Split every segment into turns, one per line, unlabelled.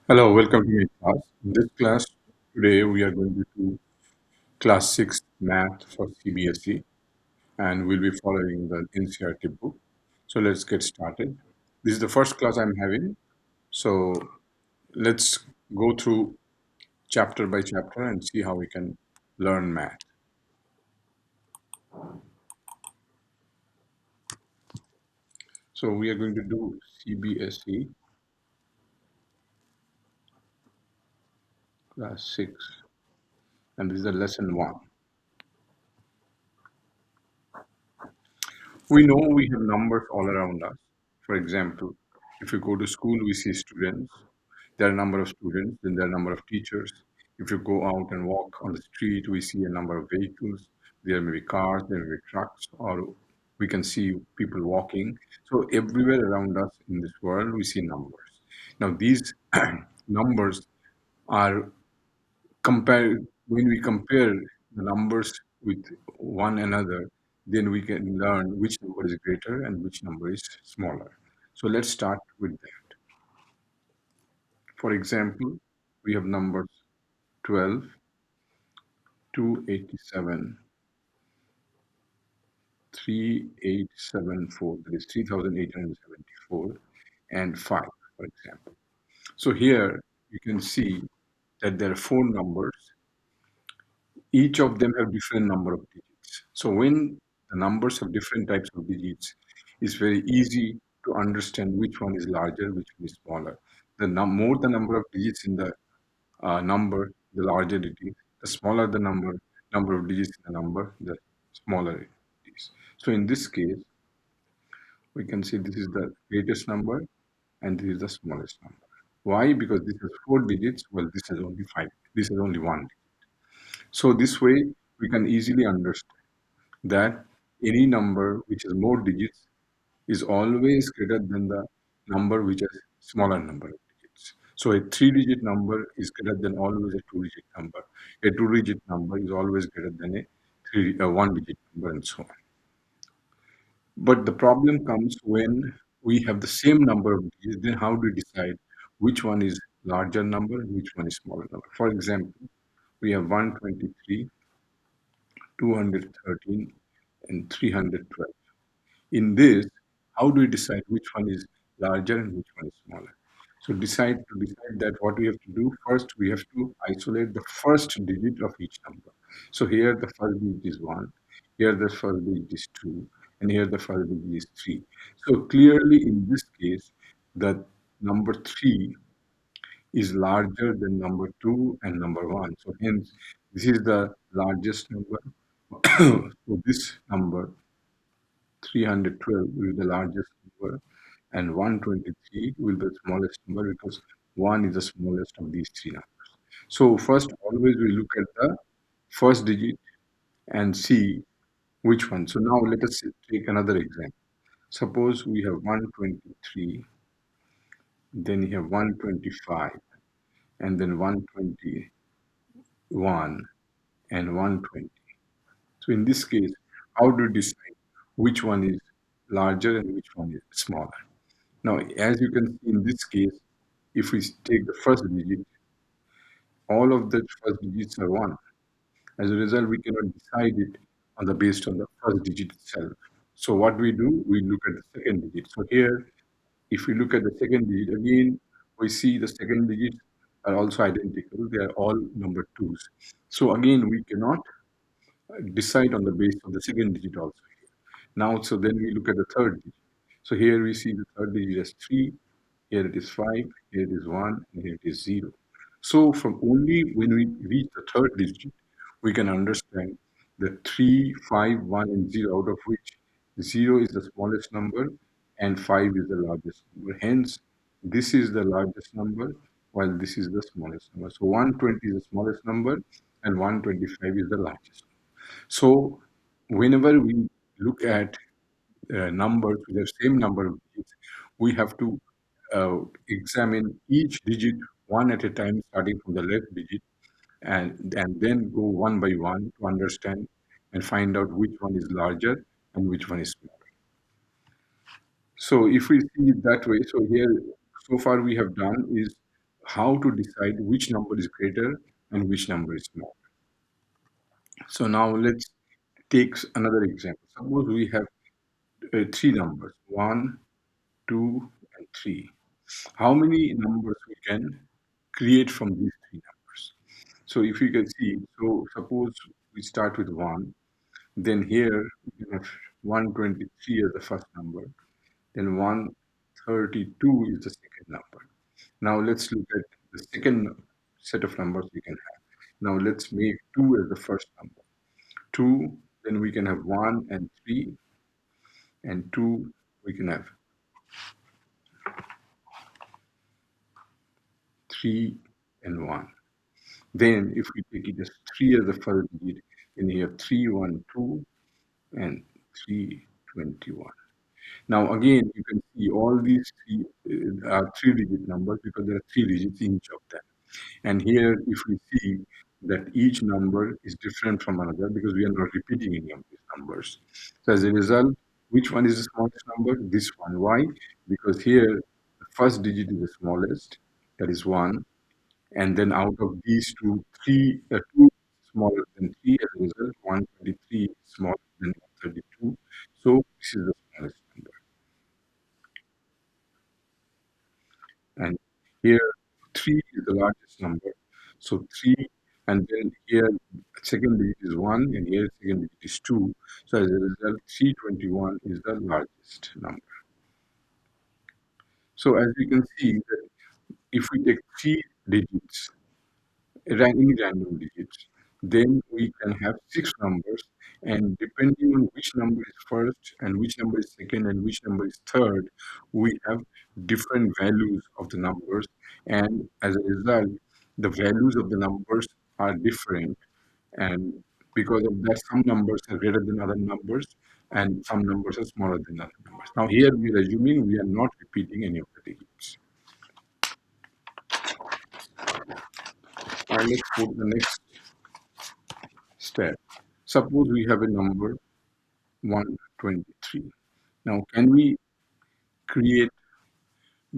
Hello, welcome to my class. In this class, today we are going to do class 6 math for cbse and we'll be following the ncert book. So let's get started. This is the first class I'm having. So let's go through chapter by chapter and see how we can learn math. So we are going to do cbse class 6 and this is the lesson 1. We know we have numbers all around us. For example, if you go to school, we see students. There are a number of students, then there are a number of teachers. If you go out and walk on the street, we see a number of vehicles. There may be cars, there may be trucks, or we can see people walking. So everywhere around us in this world, we see numbers. Now, these numbers are compare when we compare the numbers with one another, then we can learn which number is greater and which number is smaller. So let's start with that. For example, we have numbers 12, 287, 3874, that is 3874, and 5, for example. So here you can see that there are four numbers. Each of them have different number of digits. So when the numbers have different types of digits, it's very easy to understand which one is larger, which one is smaller. More the number of digits in the number, the larger it is. The smaller the number of digits in the number, the smaller it is. So in this case, we can see this is the greatest number and this is the smallest number. Why? Because this has four digits, well, this has only five. This has only one. So this way, we can easily understand that any number which has more digits is always greater than the number which has smaller number of digits. So a three-digit number is greater than always a two-digit number. A two-digit number is always greater than a one-digit number, and so on. But the problem comes when we have the same number of digits. Then how do we decide which one is larger number and which one is smaller number? For example, we have 123, 213, and 312. In this, how do we decide which one is larger and which one is smaller? So to decide that, what we have to do first, we have to isolate the first digit of each number. So here the first digit is 1, here the first digit is 2, and here the first digit is 3. So clearly in this case, the number 3 is larger than number 2 and number 1. So hence, this is the largest number. So this number 312 will be the largest number and 123 will be the smallest number because 1 is the smallest of these three numbers. So first, always we look at the first digit and see which one. So now let us take another example. Suppose we have 123, then you have 125, and then 121 and 120. So in this case, how do you decide which one is larger and which one is smaller? Now, as you can see in this case, if we take the first digit, all of the first digits are 1. As a result, we cannot decide it based on the first digit itself. So what we do, we look at the second digit. So here, if we look at the second digit, again, we see the second digits are also identical. They are all number 2s. So again, we cannot decide on the basis of the second digit also. Now, so then we look at the third digit. So here we see the third digit as 3, here it is 5, here it is 1, and here it is 0. So from only when we reach the third digit, we can understand the 3, 5, 1, and 0, out of which 0 is the smallest number and 5 is the largest number. Hence, this is the largest number while this is the smallest number. So 120 is the smallest number and 125 is the largest. So whenever we look at numbers with the same number of digits, we have to examine each digit one at a time, starting from the left digit, and then go one by one to understand and find out which one is larger and which one is smaller. So if we see it that way, so here so far we have done is how to decide which number is greater and which number is small. So now let's take another example. Suppose we have three numbers, 1, 2, and 3. How many numbers we can create from these three numbers? So if you can see, so suppose we start with 1, then here we can have 123 as the first number, then 132 is the second number. Now let's look at the second set of numbers we can have. Now let's make 2 as the first number. 2, then we can have 1 and 3, and 2 we can have 3 and 1. Then if we take it as 3 as the first digit, then you have 312 and 321. Now again, you can see all these three are three-digit numbers because there are three digits in each of them. And here, if we see that each number is different from another because we are not repeating any of these numbers. So as a result, which one is the smallest number? This one. Why? Because here, the first digit is the smallest, that is 1. And then out of these two, 2 is smaller than 3. As a result, 123 is smaller than 132. So this is the smallest number. And here 3 is the largest number. So 3, and then here second digit is 1, and here second digit is 2. So as a result, 321 is the largest number. So as we can see that if we take three digits, any random digits, then we can have six numbers, and depending on which number is first and which number is second and which number is third, we have different values of the numbers, and as a result, the values of the numbers are different, and because of that, some numbers are greater than other numbers, and some numbers are smaller than other numbers. Now here we are assuming we are not repeating any of the digits. Now let's put the next step. Suppose we have a number 123. Now, can we create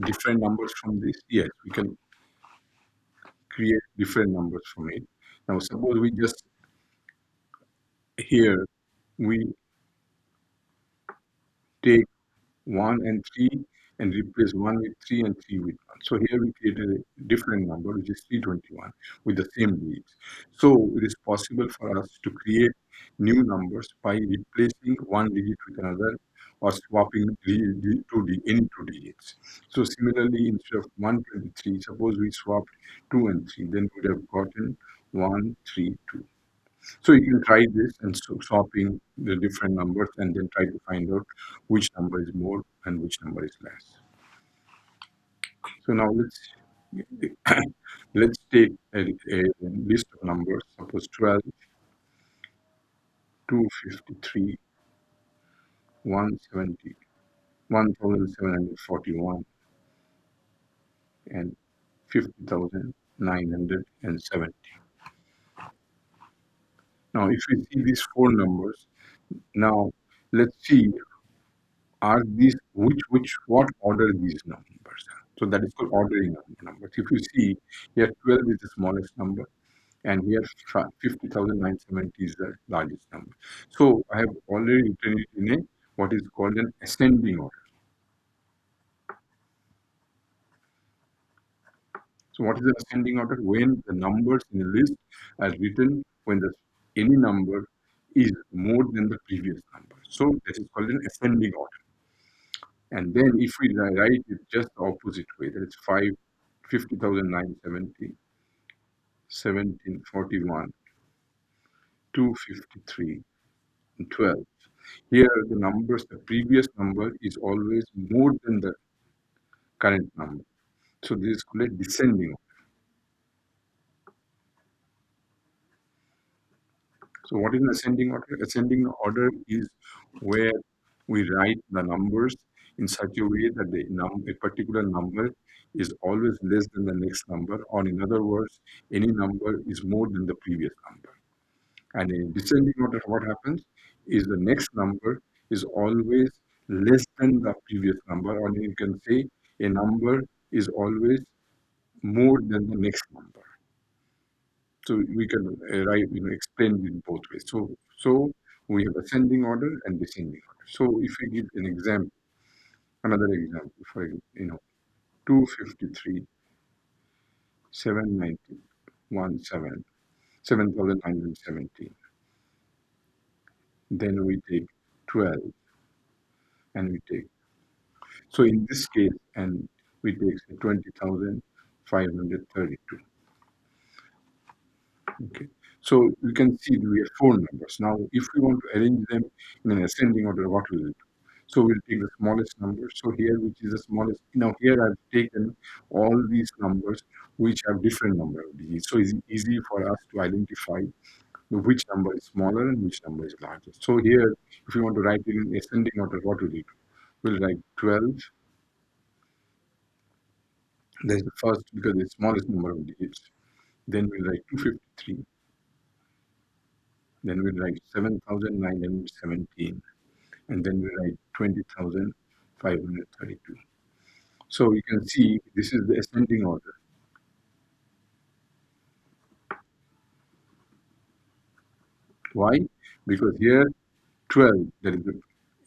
different numbers from this? Yes, we can create different numbers from it. Now, suppose we just here we take 1 and 3 and replace 1 with 3 and 3 with 1. So here we created a different number, which is 321, with the same digits. So it is possible for us to create new numbers by replacing one digit with another or swapping any two digits. So similarly, instead of 123, suppose we swapped 2 and 3, then we would have gotten 132. So you can try this and swapping the different numbers and then try to find out which number is more and which number is less. So now let's take a list of numbers. Suppose 12, 253, 170, 1,741, and 50,970. Now, if we see these four numbers, now let's see are these what order these numbers are. So that is called ordering of numbers. If you see here 12 is the smallest number and here 50,970 is the largest number. So I have already written it in a what is called an ascending order. So what is an ascending order? When the numbers in a list are written when any number is more than the previous number. So this is called an ascending order. And then if we write it just the opposite way, that is 50,970, 1741, 253, and 12. Here the numbers, the previous number is always more than the current number. So this is called a descending order. So what is an ascending order? Ascending order is where we write the numbers in such a way that a particular number is always less than the next number, or in other words, any number is more than the previous number. And in descending order, what happens is the next number is always less than the previous number, or you can say a number is always more than the next number. So we can write, explain it in both ways. So we have ascending order and descending order. So if we give an example, another example for 253, 790, 7,917. Then we take 12 and we take, so in this case, and we take say, 20,532. Okay. So you can see we have four numbers. Now, if we want to arrange them in an ascending order, what will we do? So we'll take the smallest number. So here, which is the smallest, now here I've taken all these numbers which have different number of digits. So it's easy for us to identify which number is smaller and which number is larger. So here, if we want to write it in ascending order, what will we do? We'll write 12. That's the first because it's the smallest number of digits. Then we'll write 253. Then we'll write 7,917. And then we write 20,532. So you can see this is the ascending order. Why? Because here 12, there is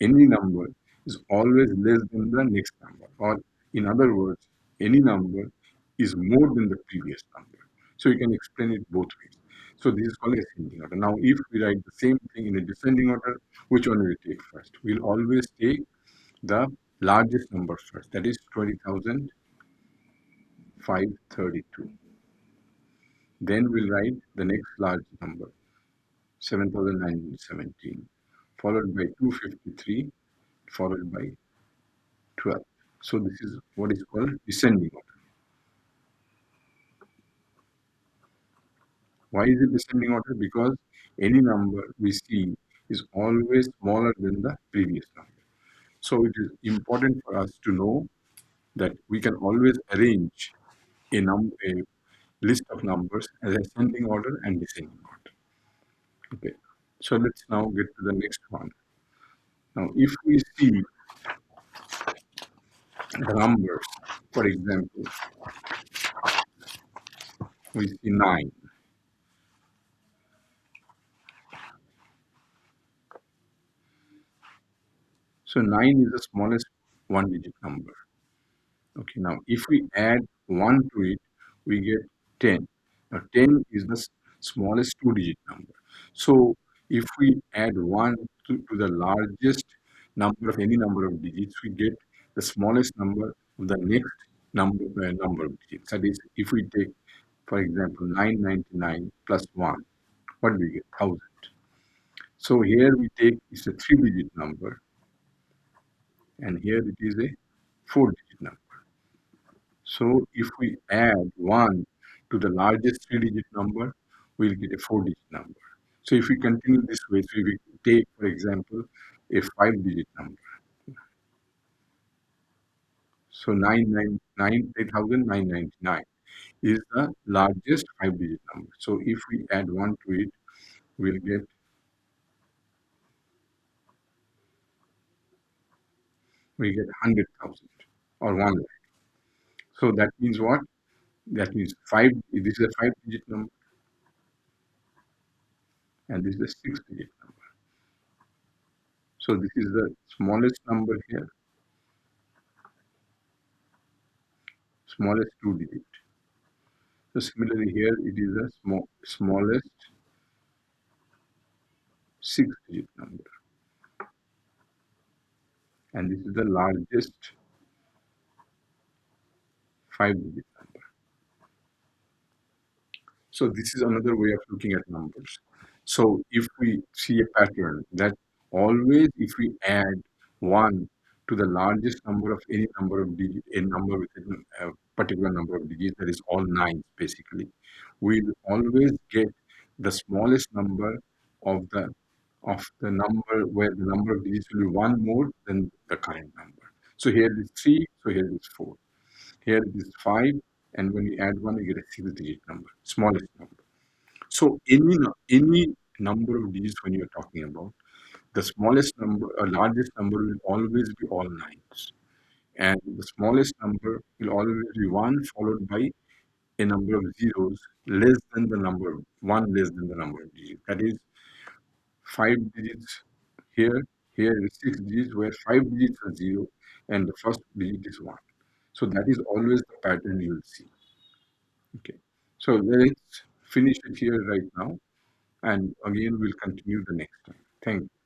any number is always less than the next number. Or in other words, any number is more than the previous number. So you can explain it both ways. So this is called ascending order. Now, if we write the same thing in a descending order, which one will we take first? We'll always take the largest number first, that is 20,532. Then we'll write the next large number, 7,917, followed by 253, followed by 12. So this is what is called descending order. Why is it descending order? Because any number we see is always smaller than the previous number. So it is important for us to know that we can always arrange a list of numbers as ascending order and descending order. Okay. So let's now get to the next one. Now, if we see the numbers, for example, we see 9. So 9 is the smallest one-digit number. Okay, now if we add 1 to it, we get 10. Now 10 is the smallest two-digit number. So if we add 1 to the largest number of any number of digits, we get the smallest number of the next number of digits. That is, if we take, for example, 999 plus 1, what do we get? 1000. So here we take, it's a three-digit number, and here it is a four-digit number. So if we add 1 to the largest three-digit number, we'll get a four-digit number. So if we continue this way, so if we take, for example, a five-digit number. So 8,999 is the largest five-digit number. So if we add 1 to it, we'll get we get 100,000 or 1 lakh. So that means what? That means this is a five-digit number, and this is a six-digit number. So this is the smallest number here, smallest two-digit. So similarly here, it is the smallest six-digit number, and this is the largest five-digit number. So this is another way of looking at numbers. So if we see a pattern that always if we add 1 to the largest number of any number of digits, a number with a particular number of digits, that is all nines basically, we'll always get the smallest number of the number where the number of digits will be one more than the current number. So here it is 3, so here it is 4. Here it is 5, and when we add 1, we get a single-digit number, smallest number. So any number of digits when you're talking about, the smallest number or largest number will always be all nines. And the smallest number will always be 1 followed by a number of zeros less than the number, one less than the number of digits. That is, five digits here, here is six digits where five digits are zero and the first digit is one. So that is always the pattern you will see. Okay. So let's finish it here right now, and again we'll continue the next time. Thank you.